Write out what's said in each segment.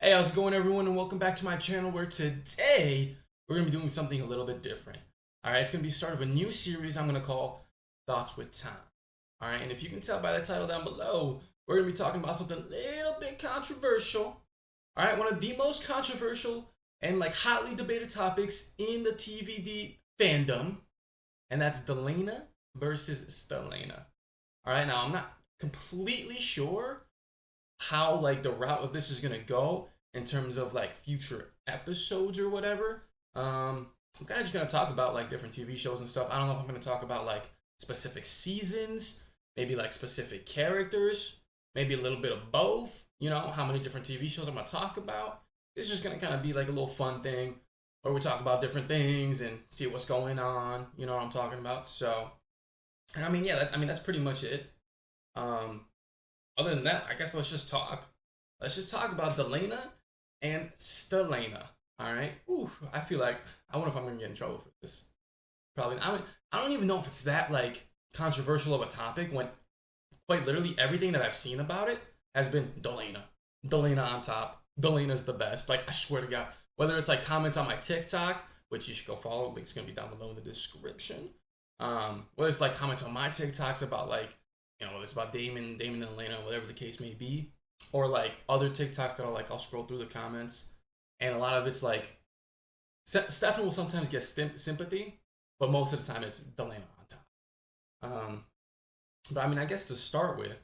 Hey, how's it going, everyone, and welcome back to my channel where today we're going to be doing something a little bit different. Alright, it's going to be the start of a new series I'm going to call Thoughts with Time. Alright, and if you can tell by the title down below, we're going to be talking about something a little bit controversial. Alright, one of the most controversial and hotly debated topics in the TVD fandom, and that's DELENA versus STELENA. Alright, now I'm not completely sure how the route of this is gonna go in terms of future episodes or whatever. I'm kind of just gonna talk about different TV shows and stuff. I don't know if I'm gonna talk about specific seasons, maybe specific characters, maybe a little bit of both. You know, how many different TV shows I'm gonna talk about. It's just gonna kind of be a little fun thing where we talk about different things and see what's going on. You know what I'm talking about? So, I mean, yeah, that's pretty much it. Other than that, I guess let's just talk. Let's just talk about DELENA and STELENA. All right. Ooh, I feel like I wonder if I'm gonna get in trouble for this. Probably. I don't even know if it's that controversial of a topic when quite literally everything that I've seen about it has been DELENA. DELENA on top. DELENA's the best. I swear to God. Whether it's comments on my TikTok, which you should go follow, link's gonna be down below in the description. Whether it's comments on my TikToks about it's about Damon and Elena, whatever the case may be, or other TikToks that I'll scroll through the comments, and a lot of it's Stefan will sometimes get sympathy, but most of the time it's DELENA on top. But I mean, I guess to start with,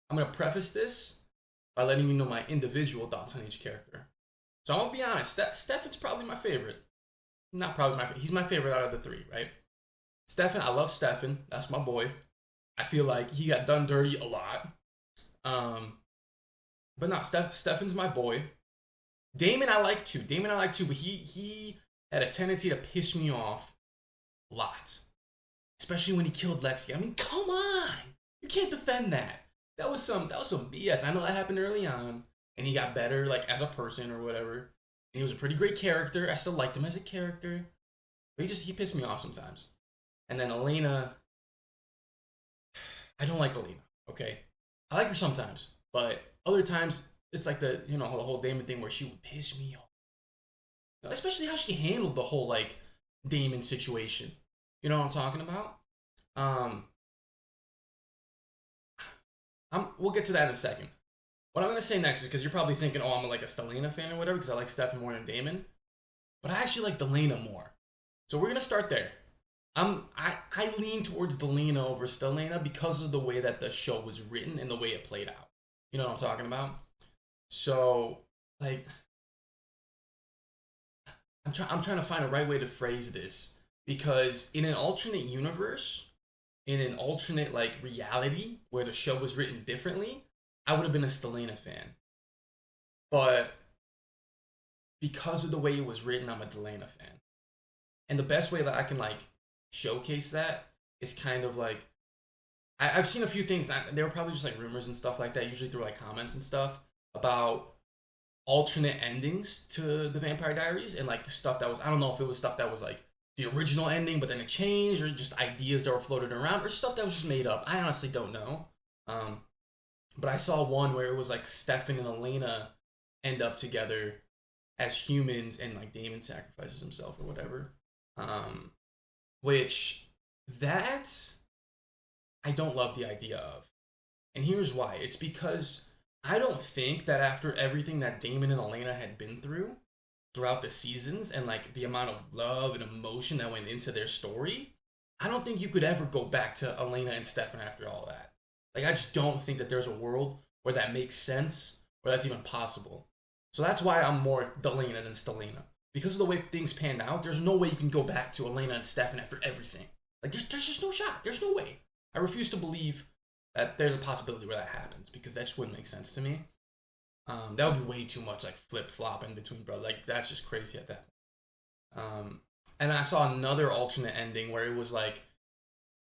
I'm gonna preface this by letting you know my individual thoughts on each character. So I'm gonna be honest, Stefan's probably my favorite. Not probably my favorite. He's my favorite out of the three, right? Stefan, I love Stefan. That's my boy. I feel like he got done dirty a lot. But not Stefan's my boy. Damon I like too, but he had a tendency to piss me off a lot. Especially when he killed Lexi. I mean, come on! You can't defend that. That was some BS. I know that happened early on, and he got better as a person or whatever. And he was a pretty great character. I still liked him as a character. But he pissed me off sometimes. And then Elena, I don't like Elena, okay? I like her sometimes, but other times it's the whole Damon thing where she would piss me off. Especially how she handled the whole Damon situation. You know what I'm talking about? We'll get to that in a second. What I'm gonna say next is because you're probably thinking, oh, I'm a STELENA fan or whatever because I like Stefan more than Damon, but I actually like DELENA more. So we're gonna start there. I lean towards DELENA over STELENA because of the way that the show was written and the way it played out. You know what I'm talking about? So, I'm trying to find a right way to phrase this because in an alternate universe, in an alternate reality where the show was written differently, I would have been a STELENA fan. But because of the way it was written, I'm a DELENA fan. And the best way that I can showcase that is kind of I've seen a few things that they were probably just rumors and stuff like that, usually through comments and stuff about alternate endings to the Vampire Diaries and the stuff that was, I don't know if it was stuff that was the original ending but then it changed, or just ideas that were floated around, or stuff that was just made up. I honestly don't know. But I saw one where it was Stefan and Elena end up together as humans and Damon sacrifices himself or whatever. Which that I don't love the idea of. And here's why. It's because I don't think that after everything that Damon and Elena had been through throughout the seasons and the amount of love and emotion that went into their story, I don't think you could ever go back to Elena and Stefan after all that. I just don't think that there's a world where that makes sense, or that's even possible. So that's why I'm more DELENA than STELENA. Because of the way things panned out, there's no way you can go back to Elena and Stefan after everything. There's just no shot. There's no way. I refuse to believe that there's a possibility where that happens because that just wouldn't make sense to me. That would be way too much flip-flop in between, bro. That's just crazy at that point. And I saw another alternate ending where it was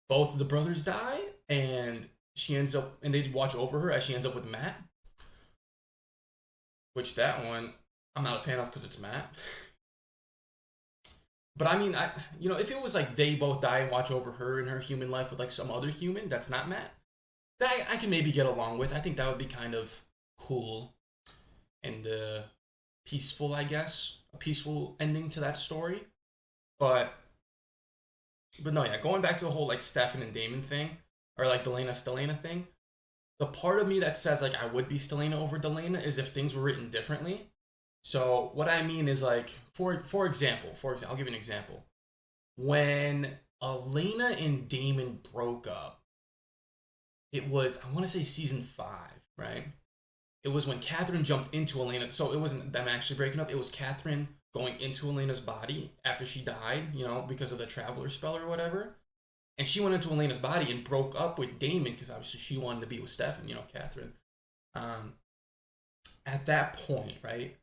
both of the brothers die and she ends up, and they watch over her as she ends up with Matt. Which that one, I'm not a fan of because it's Matt. But I mean, if it was they both die and watch over her in her human life with some other human that's not Matt, that I can maybe get along with. I think that would be kind of cool. and peaceful, I guess, a peaceful ending to that story. But no, yeah, going back to the whole like Stefan and Damon thing, or like DELENA STELENA thing, the part of me that says like I would be STELENA over DELENA is if things were written differently. So what I mean is like for example, I'll give you an example. When Elena and Damon broke up, it was, I want to say season 5, right? It was when Catherine jumped into Elena. So it wasn't them actually breaking up. It was Catherine going into Elena's body after she died, because of the traveler spell or whatever. And she went into Elena's body and broke up with Damon because obviously she wanted to be with Stefan, Catherine. Um, at that point, right?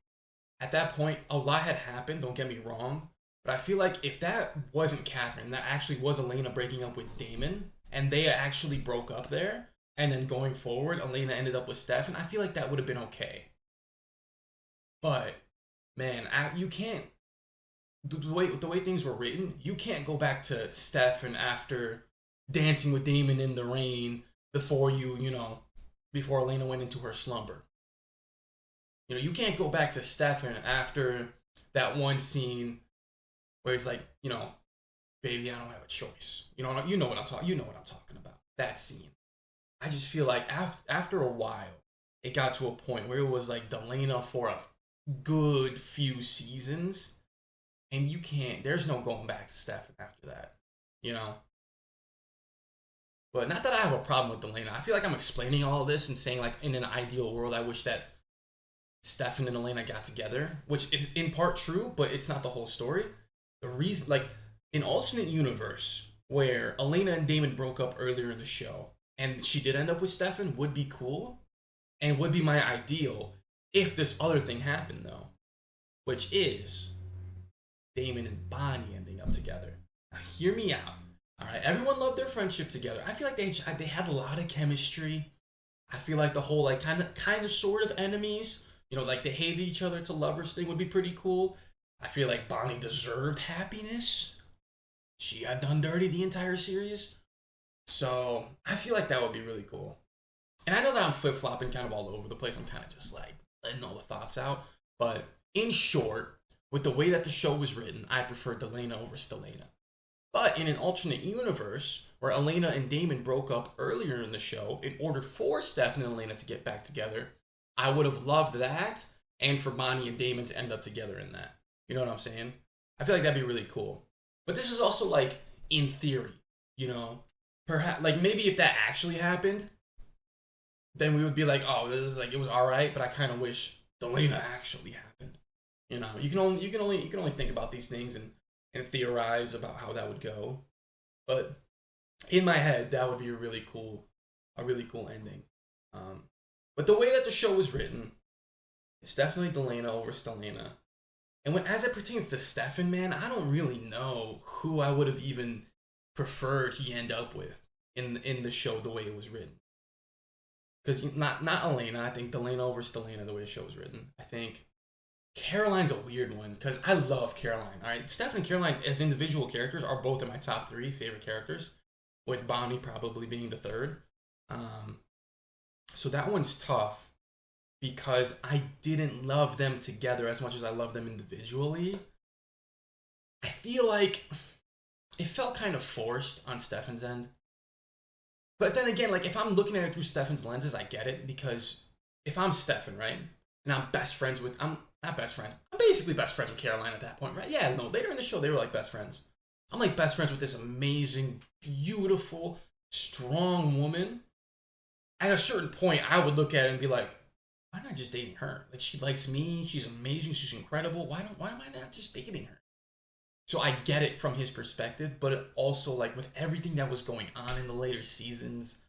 At that point, a lot had happened, don't get me wrong. But I feel like if that wasn't Catherine, that actually was Elena breaking up with Damon, and they actually broke up there, and then going forward, Elena ended up with Stefan, I feel like that would have been okay. But, man, you can't, the way things were written, you can't go back to Stefan after dancing with Damon in the rain before before Elena went into her slumber. You can't go back to Stefan after that one scene where he's like, baby, I don't have a choice. You know what I'm talking about. That scene. I just feel like after a while, it got to a point where it was like DELENA for a good few seasons, and there's no going back to Stefan after that, But not that I have a problem with DELENA. I feel like I'm explaining all of this and saying like in an ideal world, I wish that Stefan and Elena got together, which is in part true, but it's not the whole story. The reason, like, an alternate universe where Elena and Damon broke up earlier in the show, and she did end up with Stefan, would be cool, and would be my ideal if this other thing happened, though, which is Damon and Bonnie ending up together. Now, hear me out. All right, everyone loved their friendship together. I feel like they had a lot of chemistry. I feel like the whole like kind of sort of enemies, like they hated each other to lovers thing would be pretty cool. I feel like Bonnie deserved happiness. She got done dirty the entire series. So I feel like that would be really cool. And I know that I'm flip-flopping kind of all over the place. I'm kind of just like letting all the thoughts out. But in short, with the way that the show was written, I prefer DELENA over STELENA. But in an alternate universe where Elena and Damon broke up earlier in the show, in order for Stefan and Elena to get back together, I would have loved that, and for Bonnie and Damon to end up together in that. You know what I'm saying? I feel like that'd be really cool. But this is also like in theory, Perhaps like maybe if that actually happened, then we would be like, oh, this is like it was alright, but I kind of wish DELENA actually happened. You can only think about these things and theorize about how that would go. But in my head, that would be a really cool ending. But the way that the show was written, it's definitely DELENA over STELENA. And as it pertains to Stefan, man, I don't really know who I would have even preferred he end up with in the show the way it was written. Because not Elena, I think DELENA over STELENA the way the show was written. I think Caroline's a weird one because I love Caroline. All right, Stefan and Caroline as individual characters are both in my top 3 favorite characters, with Bonnie probably being the third. So that one's tough because I didn't love them together as much as I love them individually. I feel like it felt kind of forced on Stefan's end. But then again, like if I'm looking at it through Stefan's lenses, I get it, because if I'm Stefan, right, and I'm not best friends, I'm basically best friends with Caroline at that point, right? Yeah, no, later in the show, they were like best friends. I'm like best friends with this amazing, beautiful, strong woman. At a certain point, I would look at it and be like, why not just dating her? Like, she likes me, she's amazing, she's incredible. Why am I not just dating her? So I get it from his perspective, but it also, like, with everything that was going on in the later seasons,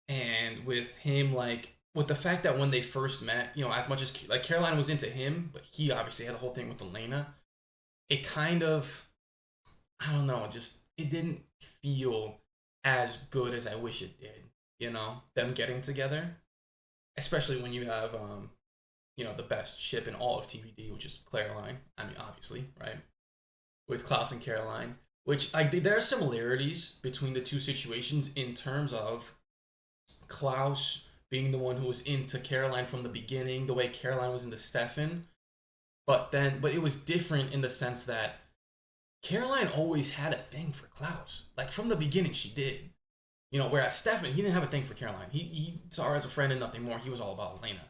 and with him, like, with the fact that when they first met, as much as, like, Caroline was into him, but he obviously had the whole thing with Elena, it kind of, I don't know, it didn't feel as good as I wish it did, them getting together. Especially when you have, the best ship in all of TVD, which is Caroline. I mean, obviously, right? With Klaus and Caroline. Which, there are similarities between the two situations in terms of Klaus being the one who was into Caroline from the beginning, the way Caroline was into Stefan. But it was different in the sense that Caroline always had a thing for Klaus. Like from the beginning, she did. Whereas Stefan, he didn't have a thing for Caroline. He saw her as a friend and nothing more. He was all about Elena,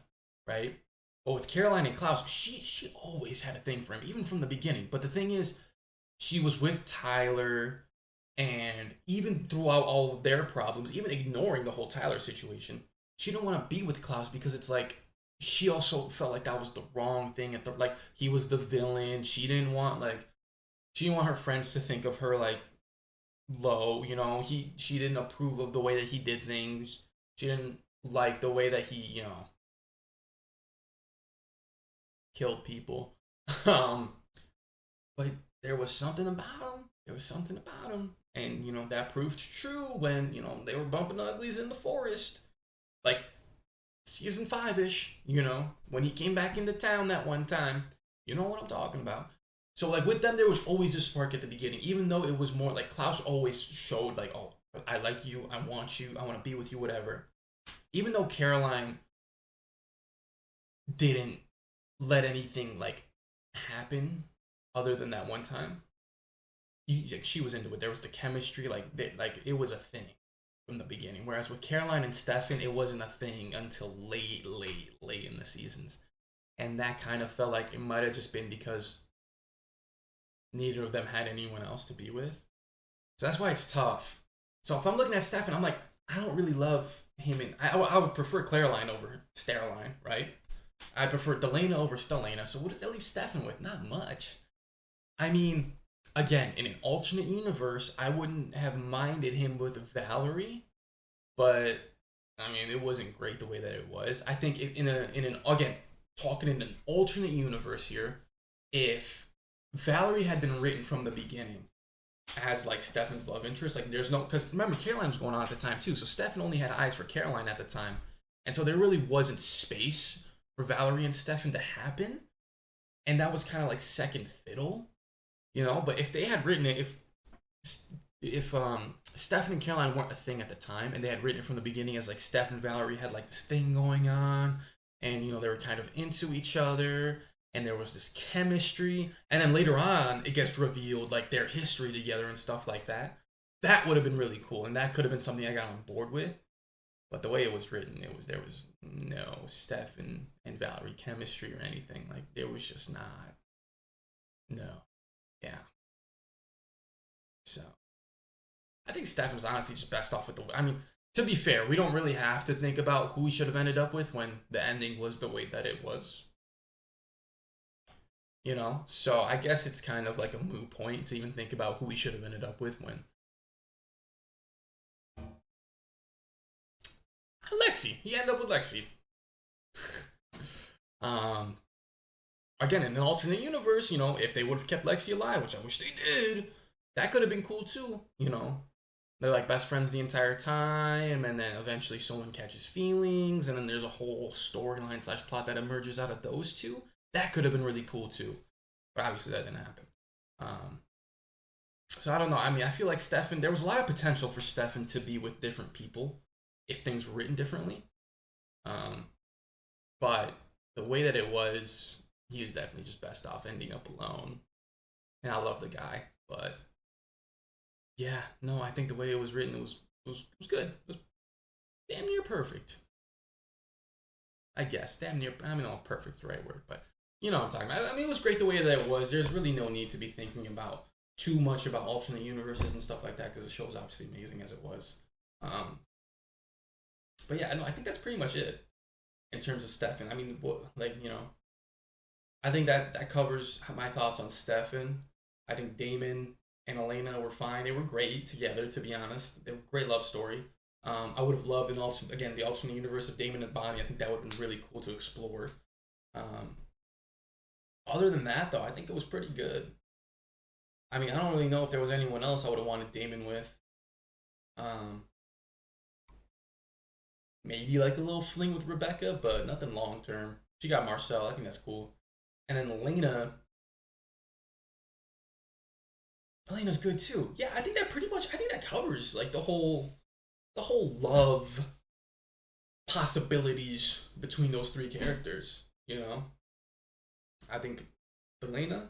right? But with Caroline and Klaus, she always had a thing for him, even from the beginning. But the thing is, she was with Tyler, and even throughout all of their problems, even ignoring the whole Tyler situation, she didn't want to be with Klaus because it's like she also felt like that was the wrong thing. Like he was the villain. She didn't want her friends to think of her like low. She didn't approve of the way that he did things. She didn't like the way that he killed people. But there was something about him. There was something about him. And, that proved true when, they were bumping uglies in the forest. Like, season 5-ish, when he came back into town that one time. You know what I'm talking about. So, like, with them, there was always a spark at the beginning. Even though it was more, like, Klaus always showed, like, oh, I like you, I want to be with you, whatever. Even though Caroline didn't let anything, like, happen other than that one time, she was into it. There was the chemistry, like it was a thing from the beginning. Whereas with Caroline and Stefan, it wasn't a thing until late in the seasons. And that kind of felt like it might have just been because neither of them had anyone else to be with. So that's why it's tough. So if I'm looking at Stefan, I'm like, I don't really love him. And I would prefer Caroline over Steroline, right? I prefer DELENA over STELENA. So what does that leave Stefan with? Not much. I mean, again, in an alternate universe, I wouldn't have minded him with Valerie, but I mean, it wasn't great the way that it was. I think again, talking in an alternate universe here, if Valerie had been written from the beginning as like Stefan's love interest, like there's no, because remember Caroline was going on at the time too, so Stefan only had eyes for Caroline at the time, and so there really wasn't space for Valerie and Stefan to happen, and that was kind of like second fiddle. But if they had written it, if Stefan and Caroline weren't a thing at the time, and they had written it from the beginning as like Stefan and Valerie had like this thing going on, and they were kind of into each other, and there was this chemistry, and then later on it gets revealed like their history together and stuff like that. That would have been really cool, and that could have been something I got on board with. But the way it was written, there was no Stefan and Valerie chemistry or anything. Like there was just not. No. Yeah. So, I think Stefan was honestly just best off with I mean, to be fair, we don't really have to think about who we should have ended up with when the ending was the way that it was. So I guess it's kind of like a moot point to even think about who we should have ended up with when. Lexi. He ended up with Lexi. Again, in an alternate universe, if they would have kept Lexi alive, which I wish they did, that could have been cool too. They're like best friends the entire time, and then eventually someone catches feelings, and then there's a whole storyline / plot that emerges out of those two. That could have been really cool too, but obviously that didn't happen. So I don't know. I mean, I feel like Stefan, there was a lot of potential for Stefan to be with different people if things were written differently. But the way that it was, he was definitely just best off ending up alone. And I love the guy, but yeah, no, I think the way it was written, it was good. It was damn near perfect. I guess damn near. I mean, perfect's the right word, but you know what I'm talking about. I mean, it was great the way that it was. There's really no need to be thinking about too much about alternate universes and stuff like that because the show's obviously amazing as it was. But yeah, no, I think that's pretty much it in terms of Stefan. I mean, I think that covers my thoughts on Stefan. I think Damon and Elena were fine. They were great together, to be honest. They were a great love story. I would have loved the alternate universe of Damon and Bonnie. I think that would have been really cool to explore. Other than that, though, I think it was pretty good. I mean, I don't really know if there was anyone else I would have wanted Damon with. Maybe like a little fling with Rebecca, but nothing long term. She got Marcel. I think that's cool. And then Elena's good too. Yeah, I think that covers like the whole love possibilities between those three characters. You know, I think DELENA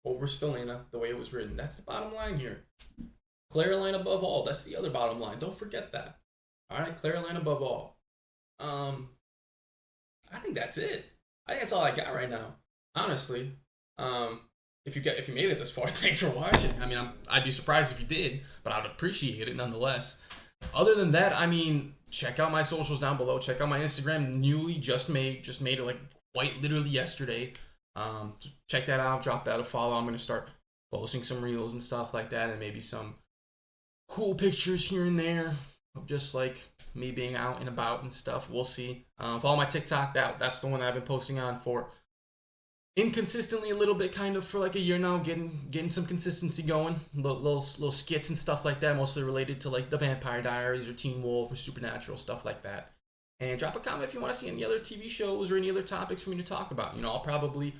over STELENA, the way it was written. That's the bottom line here. Clariline above all. That's the other bottom line. Don't forget that. All right, Clariline above all. I think that's it. I think that's all I got right now. Honestly, if you made it this far, thanks for watching. I mean, I'd be surprised if you did, but I'd appreciate it nonetheless. Other than that, I mean, check out my socials down below. Check out my Instagram, newly just made it like quite literally yesterday. Check that out. Drop that a follow. I'm gonna start posting some reels and stuff like that, and maybe some cool pictures here and there of just like me being out and about and stuff. We'll see. Follow my TikTok. That's the one I've been posting on for inconsistently a little bit, kind of for like a year now, getting some consistency going. Little skits and stuff like that, mostly related to like the Vampire Diaries or Teen Wolf or Supernatural, stuff like that. And drop a comment if you want to see any other TV shows or any other topics for me to talk about. You know, I'll definitely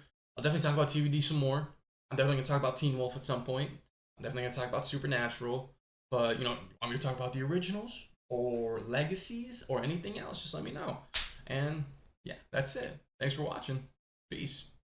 talk about TVD some more. I'm definitely gonna talk about Teen Wolf at some point. I'm definitely gonna talk about Supernatural. But you know, want me to talk about the originals or legacies or anything else? Just let me know. And yeah, that's it. Thanks for watching. Peace.